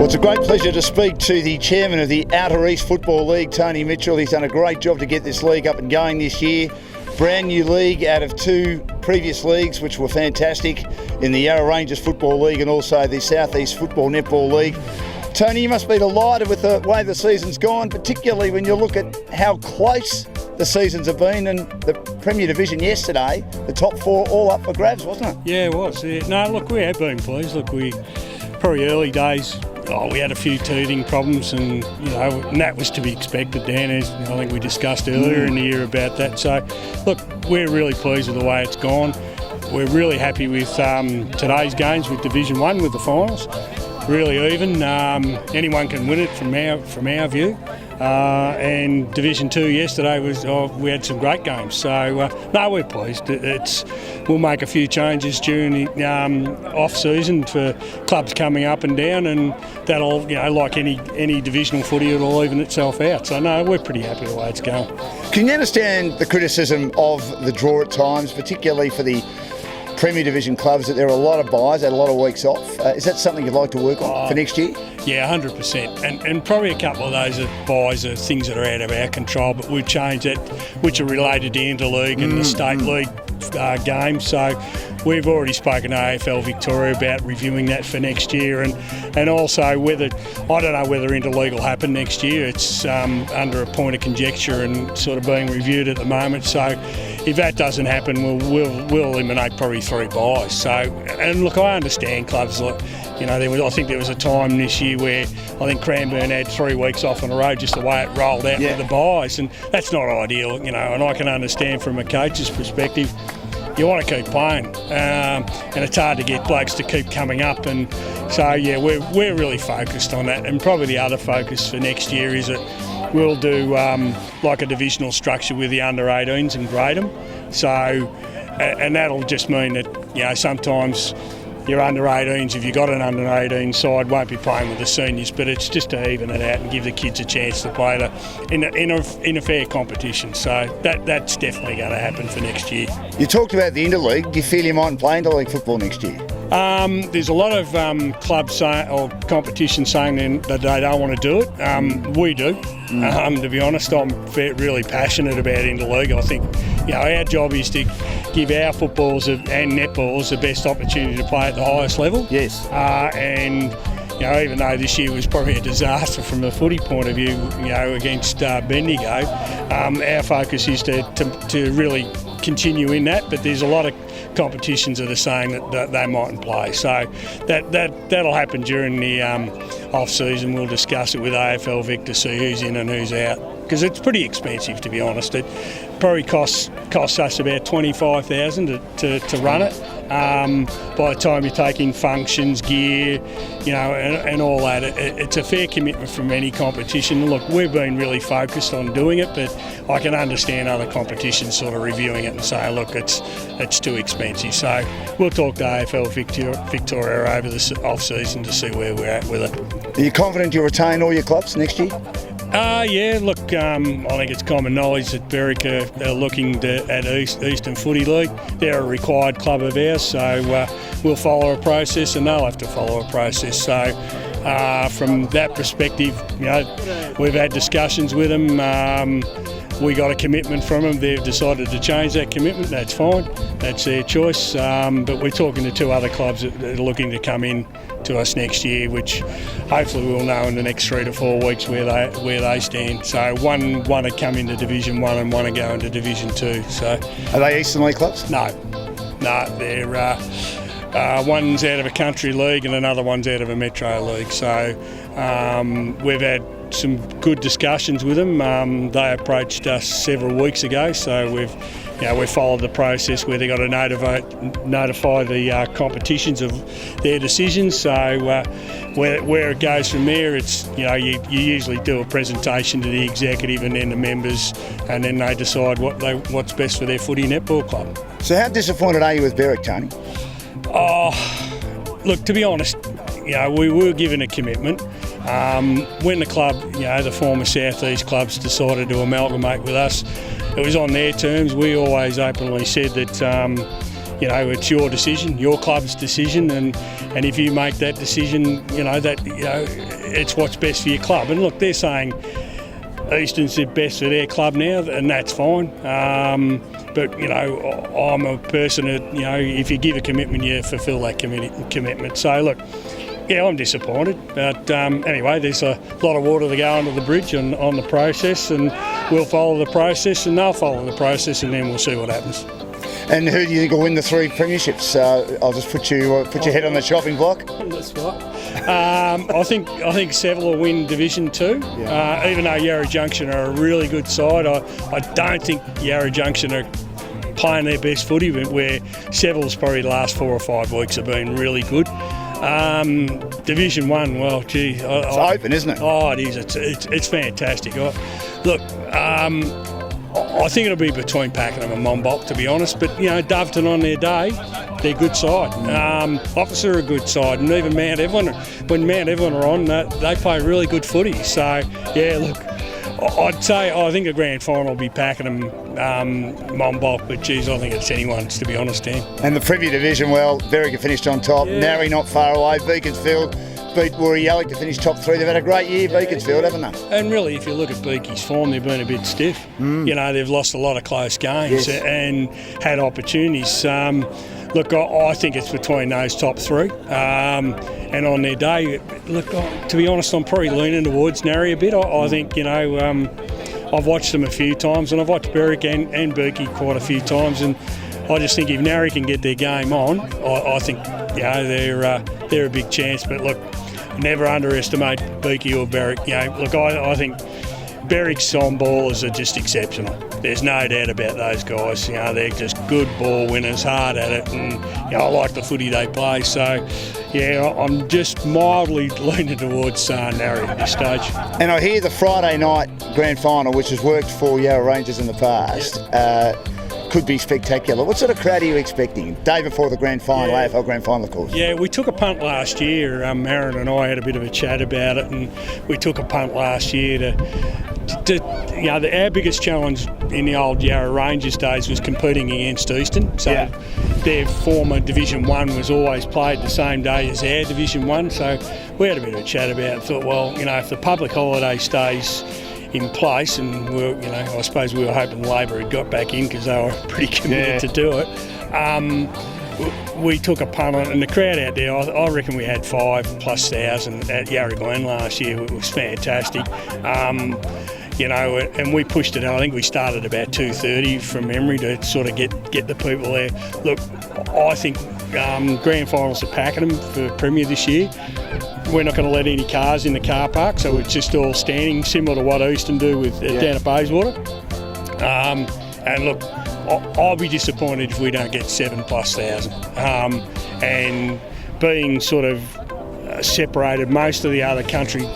Well, it's a great pleasure to speak to the chairman of the Outer East Football League, Tony Mitchell. He's done a great job to get this league up and going this year. Brand new league out of two previous leagues, which were fantastic, in the Yarra Rangers Football League and also the South East Football Netball League. Tony, you must be delighted with the way the season's gone, particularly when you look at how close the seasons have been, and the Premier Division yesterday, the top four all up for grabs, wasn't it? Yeah, it was. Yeah. No, look, we have been pleased. Look, we probably early days. We had a few teething problems, and and that was to be expected, Dan, as I think we discussed earlier in the year about that. So, look, we're really pleased with the way it's gone. We're really happy with today's games with Division 1 with the finals. Really even. Anyone can win it from our view. And Division 2 yesterday we had some great games. So no, we're pleased. We'll make a few changes during the off season for clubs coming up and down, and that'll like any divisional footy, it'll even itself out. So no, we're pretty happy with the way it's going. Can you understand the criticism of the draw at times, particularly for the Premier Division clubs, that there are a lot of buys, had a lot of weeks off? Is that something you'd like to work on for next year? Yeah, 100%. And probably a couple of those buys are things that are out of our control, but we've changed it, which are related to Interleague and the State League games. So we've already spoken to AFL Victoria about reviewing that for next year, and also I don't know whether Interleague will happen next year. It's under a point of conjecture and sort of being reviewed at the moment. So if that doesn't happen, we'll eliminate probably 3 buys. So, and look, I understand clubs like, I think there was a time this year where I think Cranbourne had 3 weeks off on the road, just the way it rolled out with the buys, and that's not ideal, and I can understand from a coach's perspective. You want to keep playing, and it's hard to get blokes to keep coming up, and so yeah, we're really focused on that. And probably the other focus for next year is that we'll do like a divisional structure with the under-18s and grade them. So, and that'll just mean that sometimes your under-18s, if you've got an under-18 side, won't be playing with the seniors, but it's just to even it out and give the kids a chance to play in a fair competition. So that's definitely going to happen for next year. You talked about the Interleague. Do you feel you might play Interleague football next year? There's a lot of clubs or competitions saying that they don't want to do it. We do. To be honest, I'm really passionate about Interleague. I think our job is to give our footballers and netballers the best opportunity to play at the highest level. Yes. And even though this year was probably a disaster from a footy point of view, against Bendigo, our focus is to really continue in that. But there's a lot of competitions that are saying that they mightn't play. So that'll happen during the off-season. We'll discuss it with AFL Vic to see who's in and who's out, because it's pretty expensive, to be honest. It probably costs us about $25,000 to run it. By the time you take in functions, gear, and all that, it's a fair commitment from any competition. Look, we've been really focused on doing it, but I can understand other competitions sort of reviewing it and saying, look, it's too expensive. So we'll talk to AFL Victoria over the off-season to see where we're at with it. Are you confident you'll retain all your clubs next year? Yeah, look, I think it's common knowledge that Berwick are looking at Eastern Footy League. They're a required club of ours, so we'll follow a process and they'll have to follow a process. So from that perspective, we've had discussions with them. We got a commitment from them. They've decided to change that commitment. That's fine. That's their choice. But we're talking to 2 other clubs that are looking to come in to us next year, which hopefully we'll know in the next 3 to 4 weeks where they stand. So one to come into Division 1 and one to go into Division 2. So are they Eastern League clubs? No, they're one's out of a country league and another one's out of a metro league. So we've had some good discussions with them. They approached us several weeks ago, so we've followed the process where they've got to notify the competitions of their decisions. So where it goes from there, it's you usually do a presentation to the executive and then the members, and then they decide what's best for their footy netball club. So how disappointed are you with Berwick, Tony? Look, to be honest, we were given a commitment. When the club, the former South East clubs decided to amalgamate with us, it was on their terms. We always openly said that it's your decision, your club's decision, and if you make that decision, it's what's best for your club. And look, they're saying Eastern's the best for their club now, and that's fine. But I'm a person that if you give a commitment, you fulfil that commitment. So look, yeah, I'm disappointed, but anyway, there's a lot of water to go under the bridge on the process, and we'll follow the process, and they'll follow the process, and then we'll see what happens. And who do you think will win the 3 premierships? I'll just put your head on the chopping block. That's right. I think Seville will win Division 2. Yeah. Even though Yarra Junction are a really good side, I don't think Yarra Junction are playing their best footy, where Seville's probably the last 4 or 5 weeks have been really good. Division 1, well, gee, it's open, isn't it? Oh, it is. It's fantastic. Look, I think it'll be between Pakenham and Monbulk, to be honest. But Doveton on their day, they're a good side. Officer are a good side, and even Mount Evelyn. When Mount Evelyn are on, they play really good footy. So yeah, look, I'd say I think the grand final will be Pakenham, Monbulk, but geez, I think it's anyone's, to be honest, Dan. And the Previa division, well, Berwick finished on top. Yeah. Narry not far away. Beaconsfield beat Woorolloc to finish top 3. They've had a great year, Beaconsfield, haven't they? And really, if you look at Beaky's form, they've been a bit stiff. They've lost a lot of close games and had opportunities. Look, I think it's between those top 3. And on their day, look, to be honest, I'm probably leaning towards Narry a bit. I think, I've watched them a few times, and I've watched Berwick and Beaky quite a few times, and I just think if Narry can get their game on, I think they're a big chance. But look, never underestimate Beaky or Berwick. Look, I think Berwick's on ballers are just exceptional. There's no doubt about those guys. They're just good ball winners, hard at it, and I like the footy they play. So, yeah, I'm just mildly leaning towards Narry at this stage. And I hear the Friday night grand final, which has worked for Yarra Rangers in the past, could be spectacular. What sort of crowd are you expecting? Day before the grand final, AFL grand final, of course. Yeah, we took a punt last year. Aaron and I had a bit of a chat about it, and we took a punt last year our biggest challenge in the old Yarra Rangers days was competing against Eastern. So their former Division 1 was always played the same day as our Division 1. So we had a bit of a chat about it and thought, well, if the public holiday stays in place, and I suppose we were hoping Labor had got back in because they were pretty committed to do it. We took a punt on it, and the crowd out there, I reckon we had 5,000+ at Yarra Glen last year. It was fantastic. And we pushed it. I think we started about 2:30 from memory to sort of get the people there. Look, I think grand finals at Pakenham for Premier this year. We're not going to let any cars in the car park, so it's just all standing, similar to what Eastern do down at Bayswater. And look, I'll be disappointed if we don't get 7,000+. And being sort of separated, most of the other country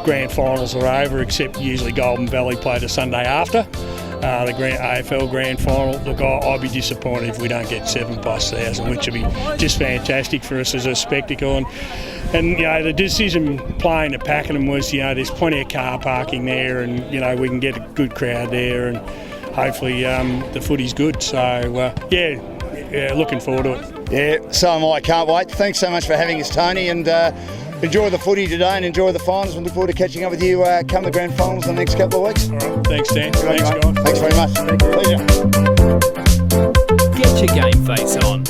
grand finals are over, except usually Golden Valley play the Sunday after the AFL grand final. Look, I'd be disappointed if we don't get 7,000+, which would be just fantastic for us as a spectacle. And the decision playing at Pakenham was, there's plenty of car parking there, and we can get a good crowd there, and hopefully the footy's good. So looking forward to it. Yeah, so am I. Can't wait. Thanks so much for having us, Tony, and enjoy the footy today and enjoy the finals. We look forward to catching up with you come the grand finals in the next couple of weeks. All right. Thanks, Dan. Thanks, guys. Thanks very much. Pleasure. Get your game face on.